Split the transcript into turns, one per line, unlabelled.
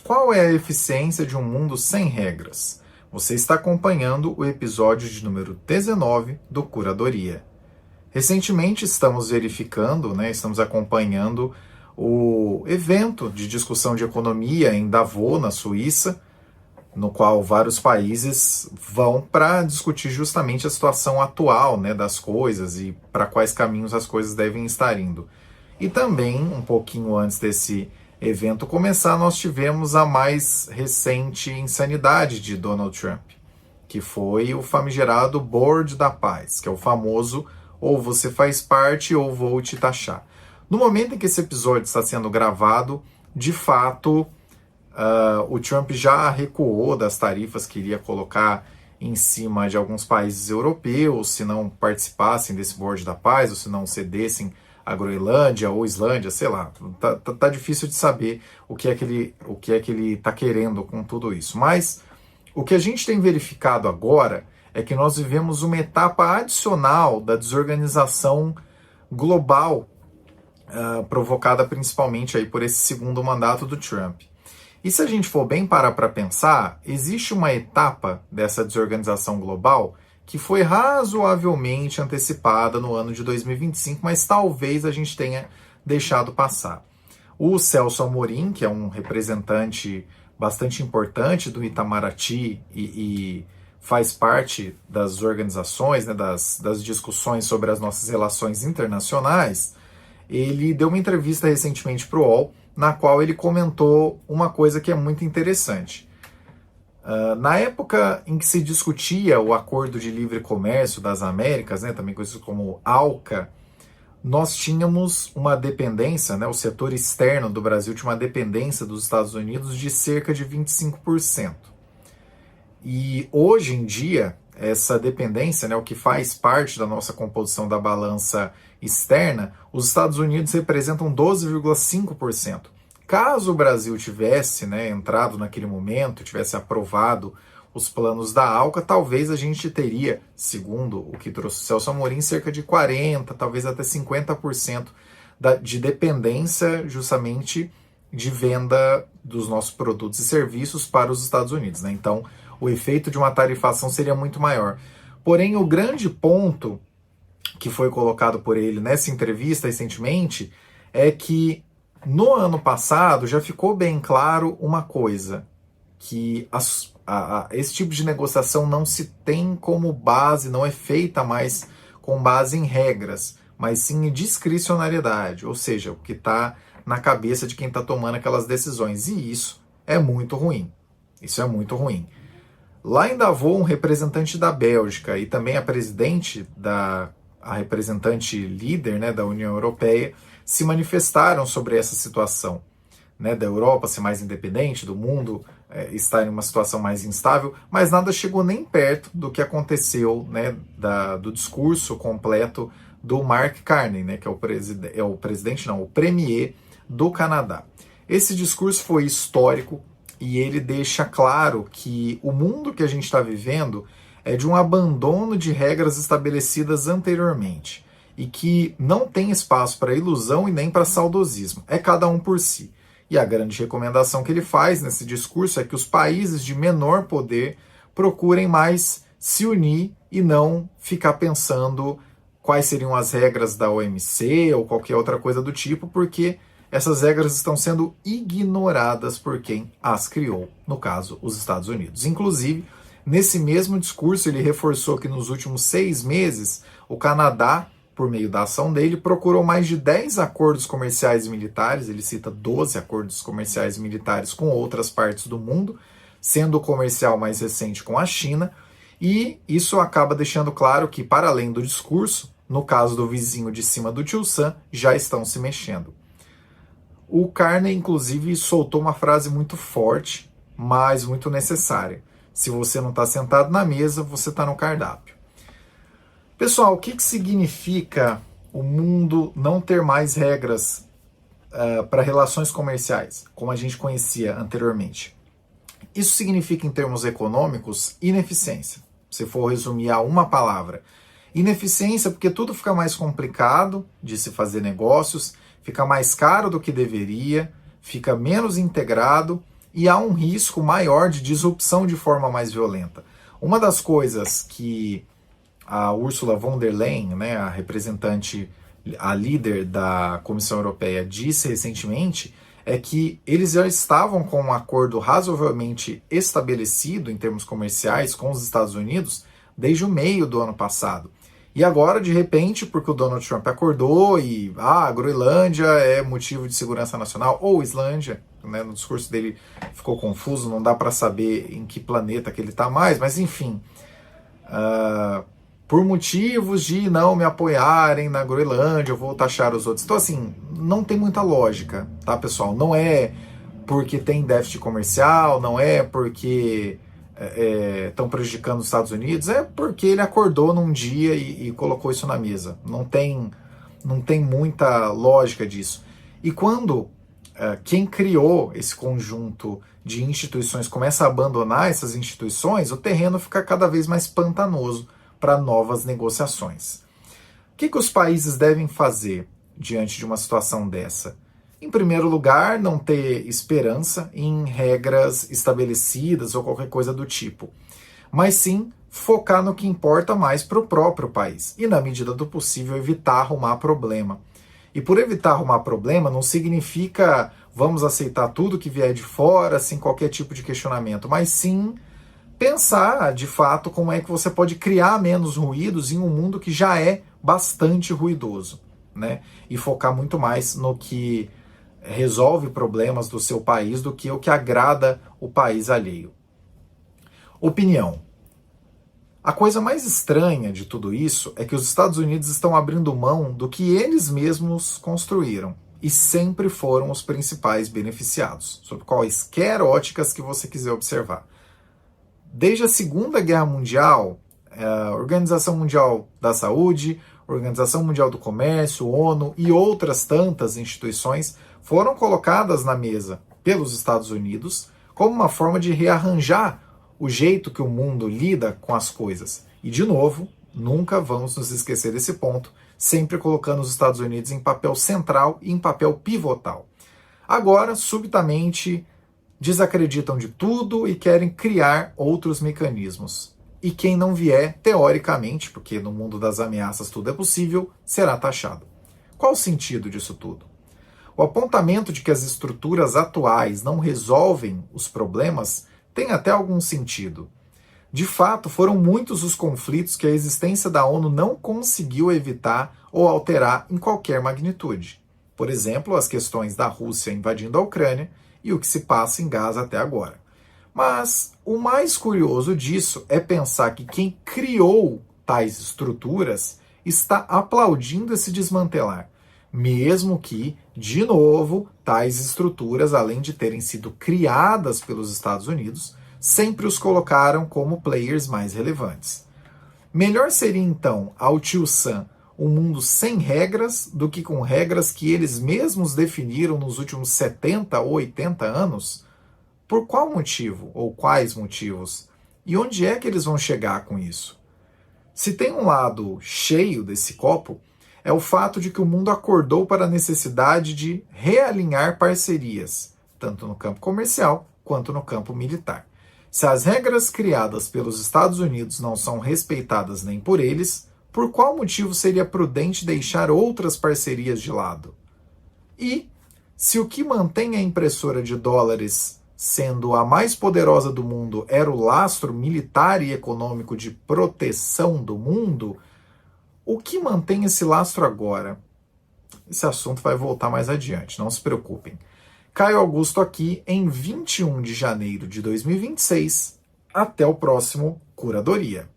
Qual é a eficiência de um mundo sem regras? Você está acompanhando o episódio de número 19 do Curadoria. Recentemente estamos verificando, estamos acompanhando o evento de discussão de economia em Davos, na Suíça, no qual vários países vão para discutir justamente a situação atual, das coisas e para quais caminhos as coisas devem estar indo. E também, um pouquinho antes desse evento começar, nós tivemos a mais recente insanidade de Donald Trump, que foi o famigerado Board da Paz, que é o famoso ou você faz parte ou vou te taxar. No momento em que esse episódio está sendo gravado, de fato, o Trump já recuou das tarifas que iria colocar em cima de alguns países europeus, se não participassem desse Board da Paz, ou se não cedessem a Groenlândia ou Islândia, sei lá. Tá difícil de saber o que é que ele está querendo com tudo isso. Mas o que a gente tem verificado agora é que nós vivemos uma etapa adicional da desorganização global, provocada principalmente aí por esse segundo mandato do Trump. E se a gente for bem parar para pensar, existe uma etapa dessa desorganização global que foi razoavelmente antecipada no ano de 2025, mas talvez a gente tenha deixado passar. O Celso Amorim, que é um representante bastante importante do Itamaraty e faz parte das organizações, das discussões sobre as nossas relações internacionais, ele deu uma entrevista recentemente para o UOL, na qual ele comentou uma coisa que é muito interessante. Na época em que se discutia o Acordo de Livre Comércio das Américas, também conhecido como ALCA, nós tínhamos uma dependência, o setor externo do Brasil tinha uma dependência dos Estados Unidos de cerca de 25%. E hoje em dia, essa dependência, o que faz parte da nossa composição da balança externa, os Estados Unidos representam 12,5%. Caso o Brasil tivesse entrado naquele momento, tivesse aprovado os planos da ALCA, talvez a gente teria, segundo o que trouxe o Celso Amorim, cerca de 40%, talvez até 50% de dependência justamente de venda dos nossos produtos e serviços para os Estados Unidos. Então, o efeito de uma tarifação seria muito maior. Porém, o grande ponto que foi colocado por ele nessa entrevista recentemente é que no ano passado já ficou bem claro uma coisa, que esse tipo de negociação não se tem como base, não é feita mais com base em regras, mas sim em discricionariedade, ou seja, o que está na cabeça de quem está tomando aquelas decisões. E isso é muito ruim. Isso é muito ruim. Lá em Davos, um representante da Bélgica e também a representante líder da União Europeia se manifestaram sobre essa situação, da Europa ser mais independente, do mundo estar em uma situação mais instável, mas nada chegou nem perto do que aconteceu, do discurso completo do Mark Carney, que é o premier do Canadá. Esse discurso foi histórico e ele deixa claro que o mundo que a gente está vivendo é de um abandono de regras estabelecidas anteriormente e que não tem espaço para ilusão e nem para saudosismo. É cada um por si. E a grande recomendação que ele faz nesse discurso é que os países de menor poder procurem mais se unir e não ficar pensando quais seriam as regras da OMC ou qualquer outra coisa do tipo, porque essas regras estão sendo ignoradas por quem as criou, no caso, os Estados Unidos. Inclusive, nesse mesmo discurso, ele reforçou que nos últimos 6 meses, o Canadá, por meio da ação dele, procurou mais de 10 acordos comerciais e militares, ele cita 12 acordos comerciais e militares com outras partes do mundo, sendo o comercial mais recente com a China, e isso acaba deixando claro que, para além do discurso, no caso do vizinho de cima do Tio Sam, já estão se mexendo. O Carney, inclusive, soltou uma frase muito forte, mas muito necessária. Se você não está sentado na mesa, você está no cardápio. Pessoal, o que significa o mundo não ter mais regras para relações comerciais, como a gente conhecia anteriormente? Isso significa, em termos econômicos, ineficiência. Se for resumir a uma palavra. Ineficiência porque tudo fica mais complicado de se fazer negócios, fica mais caro do que deveria, fica menos integrado e há um risco maior de disrupção de forma mais violenta. Uma das coisas que a Ursula von der Leyen, né, a representante, a líder da Comissão Europeia, disse recentemente é que eles já estavam com um acordo razoavelmente estabelecido em termos comerciais com os Estados Unidos desde o meio do ano passado. E agora, de repente, porque o Donald Trump acordou e a Groenlândia é motivo de segurança nacional, ou Islândia, né, no discurso dele ficou confuso, não dá para saber em que planeta que ele está mais, mas enfim, por motivos de não me apoiarem na Groenlândia, eu vou taxar os outros. Então, assim, não tem muita lógica, tá, pessoal? Não é porque tem déficit comercial, não é porque estão prejudicando os Estados Unidos, é porque ele acordou num dia e colocou isso na mesa. Não tem muita lógica disso. E quando quem criou esse conjunto de instituições começa a abandonar essas instituições, o terreno fica cada vez mais pantanoso para novas negociações. O que os países devem fazer diante de uma situação dessa? Em primeiro lugar, não ter esperança em regras estabelecidas ou qualquer coisa do tipo, mas sim focar no que importa mais para o próprio país e, na medida do possível, evitar arrumar problema. E por evitar arrumar problema não significa vamos aceitar tudo que vier de fora sem qualquer tipo de questionamento, mas sim pensar, de fato, como é que você pode criar menos ruídos em um mundo que já é bastante ruidoso, né? E focar muito mais no que resolve problemas do seu país do que o que agrada o país alheio. Opinião. A coisa mais estranha de tudo isso é que os Estados Unidos estão abrindo mão do que eles mesmos construíram e sempre foram os principais beneficiados, sob quaisquer óticas que você quiser observar. Desde a Segunda Guerra Mundial, a Organização Mundial da Saúde, Organização Mundial do Comércio, ONU e outras tantas instituições foram colocadas na mesa pelos Estados Unidos como uma forma de rearranjar o jeito que o mundo lida com as coisas. E, de novo, nunca vamos nos esquecer desse ponto, sempre colocando os Estados Unidos em papel central e em papel pivotal. Agora, subitamente, desacreditam de tudo e querem criar outros mecanismos. E quem não vier, teoricamente, porque no mundo das ameaças tudo é possível, será taxado. Qual o sentido disso tudo? O apontamento de que as estruturas atuais não resolvem os problemas tem até algum sentido. De fato, foram muitos os conflitos que a existência da ONU não conseguiu evitar ou alterar em qualquer magnitude. Por exemplo, as questões da Rússia invadindo a Ucrânia e o que se passa em Gaza até agora. Mas o mais curioso disso é pensar que quem criou tais estruturas está aplaudindo esse desmantelar, mesmo que, de novo, tais estruturas, além de terem sido criadas pelos Estados Unidos, sempre os colocaram como players mais relevantes. Melhor seria, então, ao tio Sam, um mundo sem regras do que com regras que eles mesmos definiram nos últimos 70 ou 80 anos? Por qual motivo ou quais motivos? E onde é que eles vão chegar com isso? Se tem um lado cheio desse copo, é o fato de que o mundo acordou para a necessidade de realinhar parcerias, tanto no campo comercial quanto no campo militar. Se as regras criadas pelos Estados Unidos não são respeitadas nem por eles, por qual motivo seria prudente deixar outras parcerias de lado? E, se o que mantém a impressora de dólares sendo a mais poderosa do mundo era o lastro militar e econômico de proteção do mundo, o que mantém esse lastro agora? Esse assunto vai voltar mais adiante, não se preocupem. Caio Augusto aqui em 21 de janeiro de 2026. Até o próximo Curadoria.